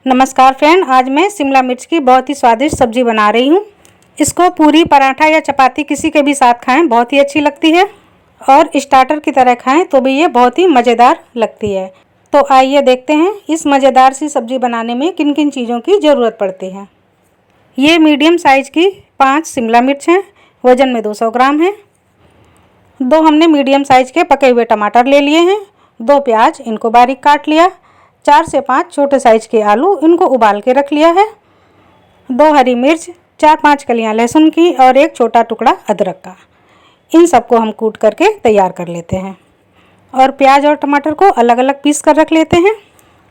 नमस्कार फ्रेंड, आज मैं शिमला मिर्च की बहुत ही स्वादिष्ट सब्जी बना रही हूँ। इसको पूरी, पराठा या चपाती किसी के भी साथ खाएं, बहुत ही अच्छी लगती है। और स्टार्टर की तरह खाएं तो भी ये बहुत ही मज़ेदार लगती है। तो आइए देखते हैं इस मज़ेदार सी सब्जी बनाने में किन किन चीज़ों की ज़रूरत पड़ती है। ये मीडियम साइज़ की 5 शिमला मिर्च हैं, वज़न में 200 ग्राम है। 2 हमने मीडियम साइज़ के पके हुए टमाटर ले लिए हैं। 2 प्याज, इनको बारीक काट लिया। 4 से 5 छोटे साइज़ के आलू, इनको उबाल के रख लिया है। 2 हरी मिर्च, 4-5 कलियां लहसुन की और 1 छोटा टुकड़ा अदरक का। इन सबको हम कूट करके तैयार कर लेते हैं और प्याज और टमाटर को अलग अलग पीस कर रख लेते हैं।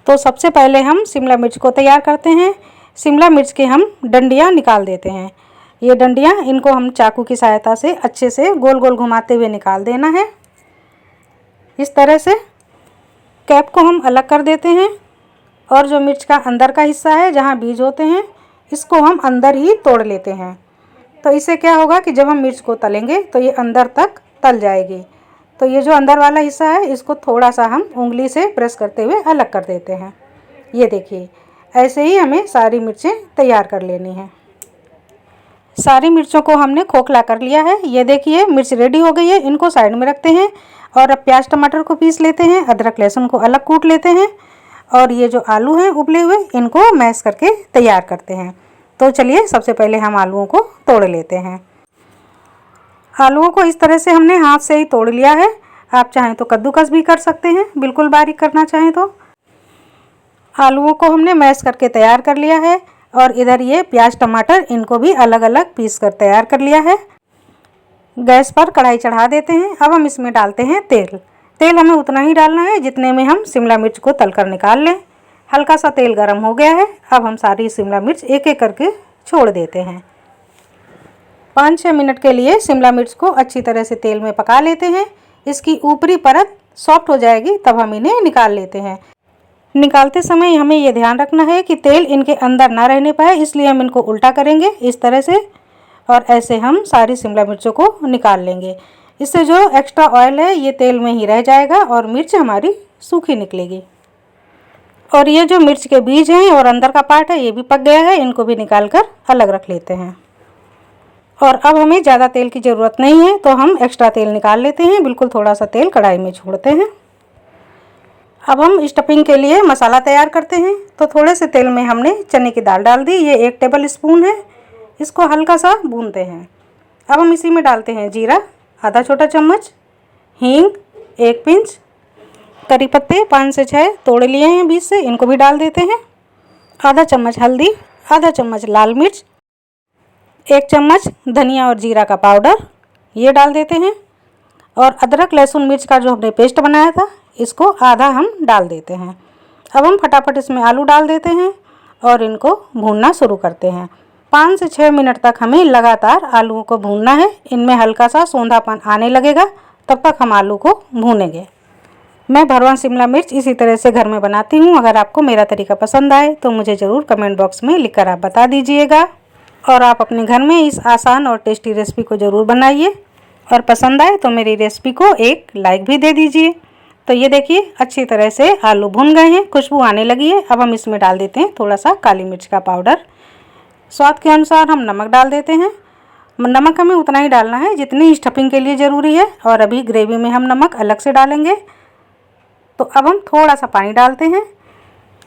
तो सबसे पहले हम शिमला मिर्च को तैयार करते हैं। शिमला मिर्च के हम डंडियाँ निकाल देते हैं। ये डंडियाँ, इनको हम चाकू की सहायता से अच्छे से गोल गोल घुमाते हुए निकाल देना है। इस तरह से कैप को हम अलग कर देते हैं और जो मिर्च का अंदर का हिस्सा है, जहाँ बीज होते हैं, इसको हम अंदर ही तोड़ लेते हैं। तो इससे क्या होगा कि जब हम मिर्च को तलेंगे तो ये अंदर तक तल जाएगी। तो ये जो अंदर वाला हिस्सा है, इसको थोड़ा सा हम उंगली से प्रेस करते हुए अलग कर देते हैं। ये देखिए, ऐसे ही हमें सारी मिर्चें तैयार कर लेनी है। सारी मिर्चों को हमने खोखला कर लिया है। ये देखिए, मिर्च रेडी हो गई है। इनको साइड में रखते हैं और अब प्याज टमाटर को पीस लेते हैं। अदरक लहसुन को अलग कूट लेते हैं और ये जो आलू हैं उबले हुए, इनको मैश करके तैयार करते हैं। तो चलिए, सबसे पहले हम आलूओं को तोड़ लेते हैं। आलूओं को इस तरह से हमने हाथ से ही तोड़ लिया है। आप चाहें तो कद्दूकस भी कर सकते हैं, बिल्कुल बारीक करना चाहें तो। आलूओं को हमने मैश करके तैयार कर लिया है और इधर ये प्याज टमाटर, इनको भी अलग अलग पीस कर तैयार कर लिया है। गैस पर कढ़ाई चढ़ा देते हैं। अब हम इसमें डालते हैं तेल। तेल हमें उतना ही डालना है जितने में हम शिमला मिर्च को तलकर निकाल लें। हल्का सा तेल गरम हो गया है। अब हम सारी शिमला मिर्च एक एक करके छोड़ देते हैं। 5-6 मिनट के लिए शिमला मिर्च को अच्छी तरह से तेल में पका लेते हैं। इसकी ऊपरी परत सॉफ्ट हो जाएगी, तब हम इन्हें निकाल लेते हैं। निकालते समय हमें ये ध्यान रखना है कि तेल इनके अंदर ना रहने पाए, इसलिए हम इनको उल्टा करेंगे इस तरह से और ऐसे हम सारी शिमला मिर्चों को निकाल लेंगे। इससे जो एक्स्ट्रा ऑयल है ये तेल में ही रह जाएगा और मिर्च हमारी सूखी निकलेगी। और ये जो मिर्च के बीज हैं और अंदर का पार्ट है, ये भी पक गया है। इनको भी निकाल कर अलग रख लेते हैं। और अब हमें ज़्यादा तेल की ज़रूरत नहीं है, तो हम एक्स्ट्रा तेल निकाल लेते हैं। बिल्कुल थोड़ा सा तेल कढ़ाई में छोड़ते हैं। अब हम स्टफिंग के लिए मसाला तैयार करते हैं। तो थोड़े से तेल में हमने चने की दाल डाल दी। ये 1 टेबल स्पून है। इसको हल्का सा भूनते हैं। अब हम इसी में डालते हैं जीरा, आधा छोटा चम्मच, हींग 1 पिंच, करी पत्ते 5 से 6 तोड़ लिए हैं बीच से, इनको भी डाल देते हैं। आधा चम्मच हल्दी, आधा चम्मच लाल मिर्च, 1 चम्मच धनिया और जीरा का पाउडर, ये डाल देते हैं। और अदरक लहसुन मिर्च का जो हमने पेस्ट बनाया था, इसको आधा हम डाल देते हैं। अब हम फटाफट इसमें आलू डाल देते हैं और इनको भूनना शुरू करते हैं। 5 से 6 मिनट तक हमें लगातार आलूओं को भूनना है। इनमें हल्का सा सौंधापन आने लगेगा, तब तक हम आलू को भूनेंगे। मैं भरवा शिमला मिर्च इसी तरह से घर में बनाती हूँ। अगर आपको मेरा तरीका पसंद आए तो मुझे ज़रूर कमेंट बॉक्स में लिखकर आप बता दीजिएगा। और आप अपने घर में इस आसान और टेस्टी रेसिपी को ज़रूर बनाइए। और पसंद आए तो मेरी रेसिपी को एक लाइक भी दे दीजिए। तो ये देखिए, अच्छी तरह से आलू भुन गए हैं, खुशबू आने लगी है। अब हम इसमें डाल देते हैं थोड़ा सा काली मिर्च का पाउडर। स्वाद के अनुसार हम नमक डाल देते हैं। नमक हमें उतना ही डालना है जितनी स्टफिंग के लिए ज़रूरी है, और अभी ग्रेवी में हम नमक अलग से डालेंगे। तो अब हम थोड़ा सा पानी डालते हैं,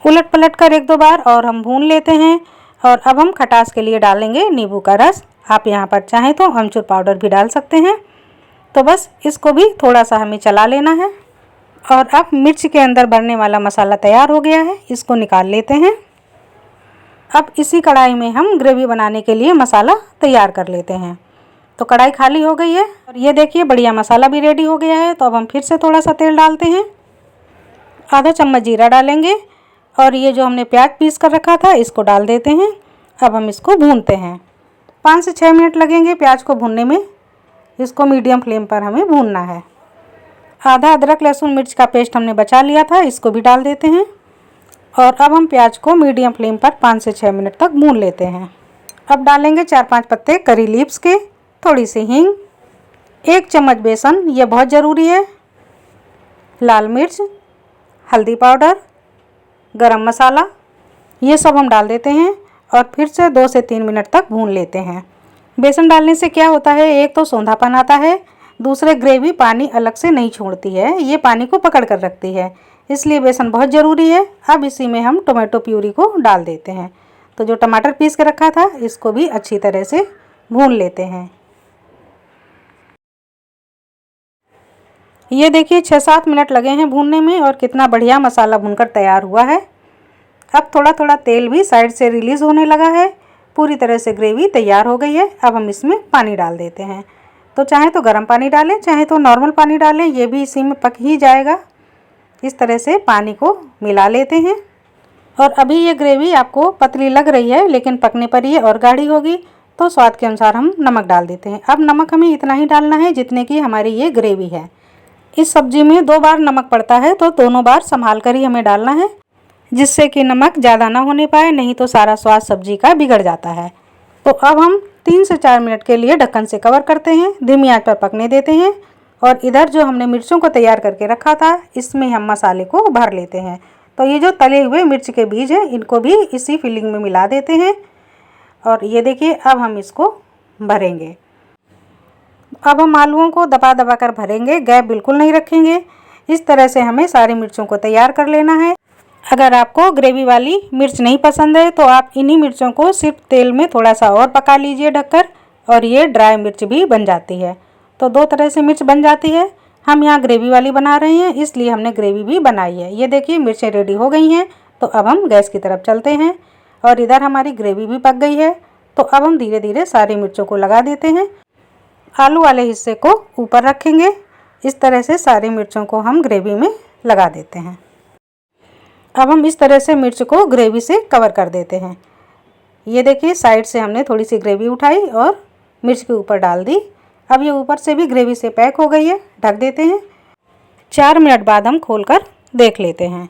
उलट पलट कर 1-2 बार, और हम भून लेते हैं। और अब हम खटास के लिए डालेंगे नींबू का रस। आप यहाँ पर चाहें तो अमचूर पाउडर भी डाल सकते हैं। तो बस इसको भी थोड़ा सा हमें चला लेना है। और अब मिर्च के अंदर भरने वाला मसाला तैयार हो गया है, इसको निकाल लेते हैं। अब इसी कढ़ाई में हम ग्रेवी बनाने के लिए मसाला तैयार कर लेते हैं। तो कढ़ाई खाली हो गई है और ये देखिए, बढ़िया मसाला भी रेडी हो गया है। तो अब हम फिर से थोड़ा सा तेल डालते हैं। आधा चम्मच जीरा डालेंगे और ये जो हमने प्याज पीस कर रखा था, इसको डाल देते हैं। अब हम इसको भूनते हैं। 5 से 6 मिनट लगेंगे प्याज को भूनने में। इसको मीडियम फ्लेम पर हमें भूनना है। आधा अदरक लहसुन मिर्च का पेस्ट हमने बचा लिया था, इसको भी डाल देते हैं। और अब हम प्याज को मीडियम फ्लेम पर 5 से 6 मिनट तक भून लेते हैं। अब डालेंगे 4-5 पत्ते करी लीव्स के, थोड़ी सी हींग, 1 चम्मच बेसन, ये बहुत ज़रूरी है, लाल मिर्च, हल्दी पाउडर, गरम मसाला, ये सब हम डाल देते हैं और फिर से 2 से 3 मिनट तक भून लेते हैं। बेसन डालने से क्या होता है, एक तो सौंधापन आता है, दूसरे ग्रेवी पानी अलग से नहीं छोड़ती है, ये पानी को पकड़ कर रखती है, इसलिए बेसन बहुत ज़रूरी है। अब इसी में हम टोमेटो प्यूरी को डाल देते हैं। तो जो टमाटर पीस के रखा था इसको भी अच्छी तरह से भून लेते हैं। ये देखिए 6-7 मिनट लगे हैं भूनने में और कितना बढ़िया मसाला भूनकर तैयार हुआ है। अब थोड़ा थोड़ा तेल भी साइड से रिलीज़ होने लगा है, पूरी तरह से ग्रेवी तैयार हो गई है। अब हम इसमें पानी डाल देते हैं। तो चाहे तो गर्म पानी डालें, चाहे तो नॉर्मल पानी डालें, ये भी इसी में पक ही जाएगा। इस तरह से पानी को मिला लेते हैं। और अभी ये ग्रेवी आपको पतली लग रही है, लेकिन पकने पर ये और गाढ़ी होगी, तो स्वाद के अनुसार हम नमक डाल देते हैं। अब नमक हमें इतना ही डालना है जितने की हमारी ये ग्रेवी है। इस सब्ज़ी में 2 बार नमक पड़ता है, तो दोनों बार संभाल कर ही हमें डालना है, जिससे कि नमक ज़्यादा ना होने पाए, नहीं तो सारा स्वाद सब्ज़ी का बिगड़ जाता है। तो अब हम 3 से 4 मिनट के लिए ढक्कन से कवर करते हैं, धीमी आंच पर पकने देते हैं। और इधर जो हमने मिर्चों को तैयार करके रखा था, इसमें हम मसाले को भर लेते हैं। तो ये जो तले हुए मिर्च के बीज हैं, इनको भी इसी फिलिंग में मिला देते हैं। और ये देखिए अब हम इसको भरेंगे। अब हम आलूओं को दबा दबा कर भरेंगे, गैप बिल्कुल नहीं रखेंगे। इस तरह से हमें सारी मिर्चों को तैयार कर लेना है। अगर आपको ग्रेवी वाली मिर्च नहीं पसंद है तो आप इन्हीं मिर्चों को सिर्फ तेल में थोड़ा सा और पका लीजिए ढककर, और ये ड्राई मिर्च भी बन जाती है। तो 2 तरह से मिर्च बन जाती है। हम यहाँ ग्रेवी वाली बना रहे हैं, इसलिए हमने ग्रेवी भी बनाई है। ये देखिए मिर्चें रेडी हो गई हैं। तो अब हम गैस की तरफ चलते हैं और इधर हमारी ग्रेवी भी पक गई है। तो अब हम धीरे धीरे सारी मिर्चों को लगा देते हैं। आलू वाले हिस्से को ऊपर रखेंगे। इस तरह से सारी मिर्चों को हम ग्रेवी में लगा देते हैं। अब हम इस तरह से मिर्च को ग्रेवी से कवर कर देते हैं। ये देखिए साइड से हमने थोड़ी सी ग्रेवी उठाई और मिर्च के ऊपर डाल दी। अब ये ऊपर से भी ग्रेवी से पैक हो गई है। ढक देते हैं। 4 मिनट बाद हम खोलकर देख लेते हैं।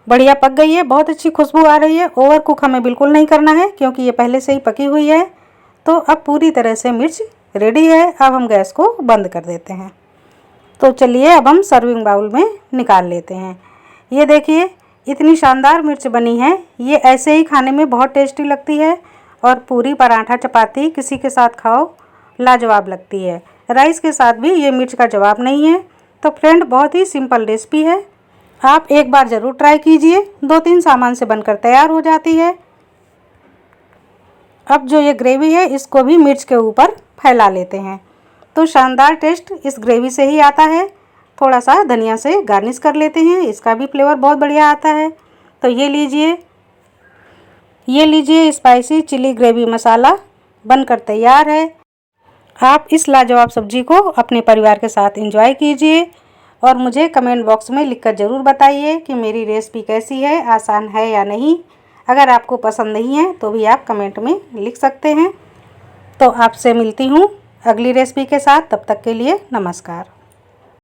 बढ़िया पक गई है, बहुत अच्छी खुशबू आ रही है। ओवर कुक हमें बिल्कुल नहीं करना है, क्योंकि ये पहले से ही पकी हुई है। तो अब पूरी तरह से मिर्च रेडी है। अब हम गैस को बंद कर देते हैं। तो चलिए अब हम सर्विंग बाउल में निकाल लेते हैं। ये देखिए इतनी शानदार मिर्च बनी है। ये ऐसे ही खाने में बहुत टेस्टी लगती है और पूरी, पराठा, चपाती किसी के साथ खाओ, लाजवाब लगती है। राइस के साथ भी ये मिर्च का जवाब नहीं है। तो फ्रेंड, बहुत ही सिंपल रेसिपी है, आप एक बार ज़रूर ट्राई कीजिए। 2-3 सामान से बनकर तैयार हो जाती है। अब जो ये ग्रेवी है इसको भी मिर्च के ऊपर फैला लेते हैं। तो शानदार टेस्ट इस ग्रेवी से ही आता है। थोड़ा सा धनिया से गार्निश कर लेते हैं, इसका भी फ्लेवर बहुत बढ़िया आता है। तो ये लीजिए स्पाइसी चिली ग्रेवी मसाला बनकर तैयार है। आप इस लाजवाब सब्जी को अपने परिवार के साथ एंजॉय कीजिए और मुझे कमेंट बॉक्स में लिखकर ज़रूर बताइए कि मेरी रेसिपी कैसी है, आसान है या नहीं। अगर आपको पसंद नहीं है तो भी आप कमेंट में लिख सकते हैं। तो आपसे मिलती हूँ अगली रेसिपी के साथ। तब तक के लिए नमस्कार।